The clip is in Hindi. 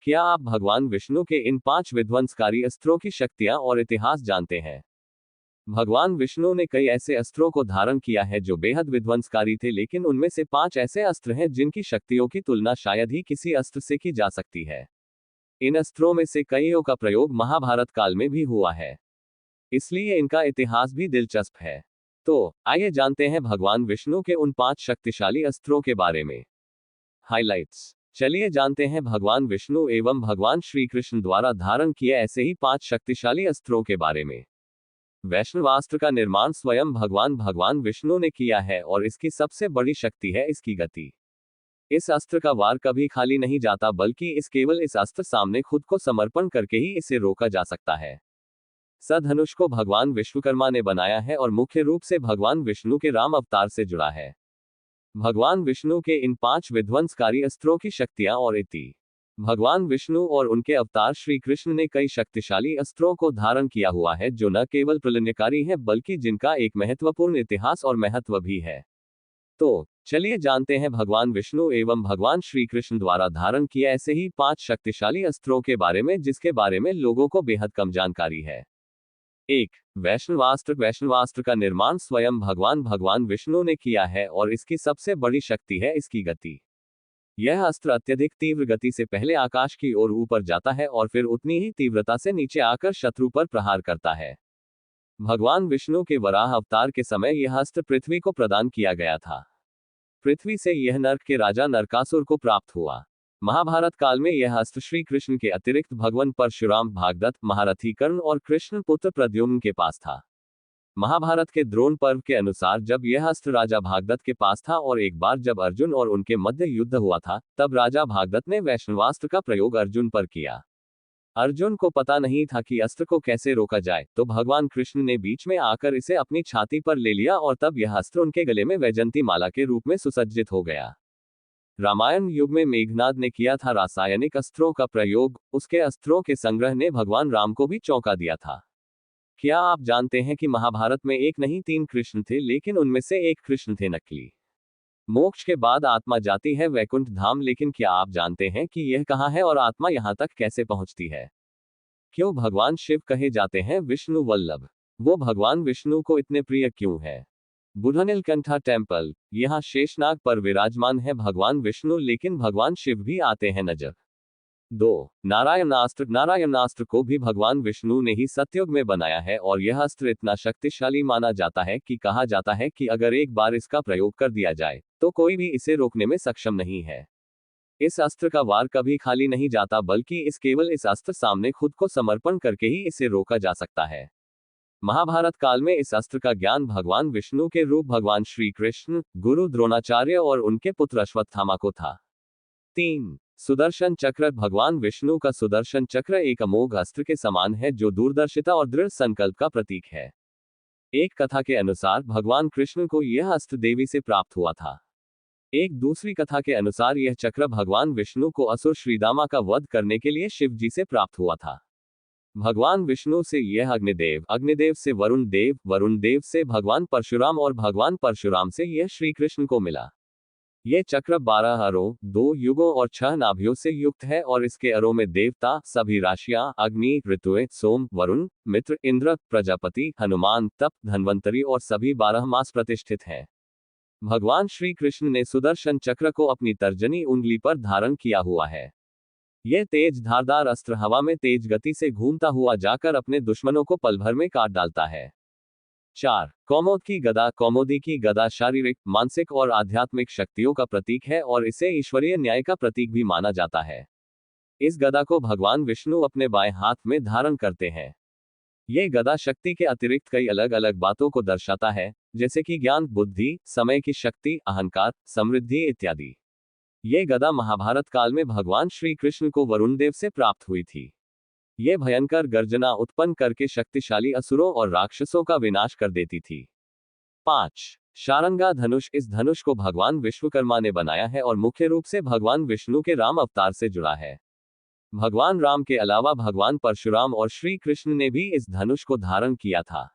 क्या आप भगवान विष्णु के इन 5 विध्वंसकारी अस्त्रों की शक्तियां और इतिहास जानते हैं? भगवान विष्णु ने कई ऐसे अस्त्रों को धारण किया है जो बेहद विध्वंसकारी थे, लेकिन उनमें से 5 ऐसे अस्त्र हैं जिनकी शक्तियों की तुलना शायद ही किसी अस्त्र से की जा सकती है। इन अस्त्रों में से कईयों का प्रयोग महाभारत काल में भी हुआ है, इसलिए इनका इतिहास भी दिलचस्प है। तो आइए जानते हैं भगवान विष्णु के उन 5 शक्तिशाली अस्त्रों के बारे में। हाइलाइट्स। चलिए जानते हैं भगवान विष्णु एवं भगवान श्री कृष्ण द्वारा धारण किए ऐसे ही 5 शक्तिशाली अस्त्रों के बारे में। वैष्णवास्त्र का निर्माण स्वयं भगवान विष्णु ने किया है और इसकी सबसे बड़ी शक्ति है इसकी गति। इस अस्त्र का वार कभी खाली नहीं जाता, बल्कि केवल इस अस्त्र सामने खुद को समर्पण करके ही इसे रोका जा सकता है। धनुष को भगवान विश्वकर्मा ने बनाया है और मुख्य रूप से भगवान विष्णु के राम अवतार से जुड़ा है। भगवान विष्णु के इन 5 विध्वंसकारी अस्त्रों की शक्तियां और इति। भगवान विष्णु और उनके अवतार श्री कृष्ण ने कई शक्तिशाली अस्त्रों को धारण किया हुआ है जो न केवल प्रलयकारी हैं बल्कि जिनका एक महत्वपूर्ण इतिहास और महत्व भी है। तो चलिए जानते हैं भगवान विष्णु एवं भगवान श्री कृष्ण द्वारा धारण किए ऐसे ही 5 शक्तिशाली अस्त्रों के बारे में जिसके बारे में लोगों को बेहद कम जानकारी है। 1. वैष्णवास्त्र। वैष्णवास्त्र का निर्माण स्वयं भगवान विष्णु ने किया है और इसकी सबसे बड़ी शक्ति है इसकी गति। यह अस्त्र अत्यधिक तीव्र गति से पहले आकाश की ओर ऊपर जाता है और फिर उतनी ही तीव्रता से नीचे आकर शत्रु पर प्रहार करता है। भगवान विष्णु के वराह अवतार के समय यह अस्त्र पृथ्वी को प्रदान किया गया था। पृथ्वी से यह नर्क के राजा नरकासुर को प्राप्त हुआ। महाभारत काल में यह अस्त्र श्री कृष्ण के अतिरिक्त भगवान परशुराम, भागदत्त, महारथी कर्ण और कृष्ण पुत्र प्रद्युम्न के पास था। महाभारत के द्रोण पर्व के अनुसार जब यह अस्त्र राजा भागदत्त के पास था और एक बार जब अर्जुन और उनके मध्य युद्ध हुआ था, तब राजा भागदत्त ने वैष्णवास्त्र का प्रयोग अर्जुन पर किया। अर्जुन को पता नहीं था कि अस्त्र को कैसे रोका जाए, तो भगवान कृष्ण ने बीच में आकर इसे अपनी छाती पर ले लिया और तब यह अस्त्र उनके गले में वैजयंती माला के रूप में सुसज्जित हो गया। रामायण युग में मेघनाद ने किया था रासायनिक अस्त्रों का प्रयोग। उसके अस्त्रों के संग्रह ने भगवान राम को भी चौंका दिया था। क्या आप जानते हैं कि महाभारत में एक नहीं 3 कृष्ण थे, लेकिन उनमें से एक कृष्ण थे नकली। मोक्ष के बाद आत्मा जाती है वैकुंठ धाम, लेकिन क्या आप जानते हैं कि यह कहाँ है और आत्मा यहां तक कैसे पहुंचती है? क्यों भगवान शिव कहे जाते हैं विष्णु वल्लभ? वो भगवान विष्णु को इतने प्रिय क्यों है? बुधनीलकंठा टेम्पल। यहाँ शेषनाग पर विराजमान है भगवान विष्णु, लेकिन भगवान शिव भी आते हैं नजर। 2. नारायणास्त्र। नारायणास्त्र को भी भगवान विष्णु ने ही सतयुग में बनाया है और यह अस्त्र इतना शक्तिशाली माना जाता है कि कहा जाता है कि अगर एक बार इसका प्रयोग कर दिया जाए तो कोई भी इसे रोकने में सक्षम नहीं है। इस अस्त्र का वार कभी खाली नहीं जाता, बल्कि केवल इस अस्त्र सामने खुद को समर्पण करके ही इसे रोका जा सकता है। महाभारत काल में इस अस्त्र का ज्ञान भगवान विष्णु के रूप भगवान श्री कृष्ण, गुरु द्रोणाचार्य और उनके पुत्र अश्वत्थामा को था। 3. सुदर्शन चक्र। भगवान विष्णु का सुदर्शन चक्र एक अमोघ अस्त्र के समान है जो दूरदर्शिता और दृढ़ संकल्प का प्रतीक है। एक कथा के अनुसार भगवान कृष्ण को यह अस्त्र देवी से प्राप्त हुआ था। एक दूसरी कथा के अनुसार यह चक्र भगवान विष्णु को असुर श्रीदामा का वध करने के लिए शिव जी से प्राप्त हुआ था। भगवान विष्णु से यह अग्निदेव, अग्निदेव से वरुण देव, वरुण देव से भगवान परशुराम और भगवान परशुराम से यह श्री कृष्ण को मिला। यह चक्र 12 अरों, 2 युगों और 6 नाभियों से युक्त है और इसके अरों में देवता, सभी राशियां, अग्नि, ऋतुएं, सोम, वरुण, मित्र, इंद्र, प्रजापति, हनुमान, तप, धन्वंतरी और सभी 12 मास प्रतिष्ठित हैं। भगवान श्री कृष्ण ने सुदर्शन चक्र को अपनी तर्जनी उंगली पर धारण किया हुआ है। यह तेज धारदार अस्त्र हवा में तेज गति से घूमता हुआ जाकर अपने दुश्मनों को पल भर में काट डालता है। 4. कौमोद की गदा। कौमोदी की गदा शारीरिक, मानसिक और आध्यात्मिक शक्तियों का प्रतीक है और इसे ईश्वरीय न्याय का प्रतीक भी माना जाता है। इस गदा को भगवान विष्णु अपने बाएं हाथ में धारण करते हैं। यह गदा शक्ति के अतिरिक्त कई अलग अलग बातों को दर्शाता है, जैसे कि ज्ञान, बुद्धि, समय की शक्ति, अहंकार, समृद्धि इत्यादि। यह गदा महाभारत काल में भगवान श्री कृष्ण को वरुण देव से प्राप्त हुई थी। यह भयंकर गर्जना उत्पन्न करके शक्तिशाली असुरों और राक्षसों का विनाश कर देती थी। 5. शारंगा धनुष। इस धनुष को भगवान विश्वकर्मा ने बनाया है और मुख्य रूप से भगवान विष्णु के राम अवतार से जुड़ा है। भगवान राम के अलावा भगवान परशुराम और श्री कृष्ण ने भी इस धनुष को धारण किया था।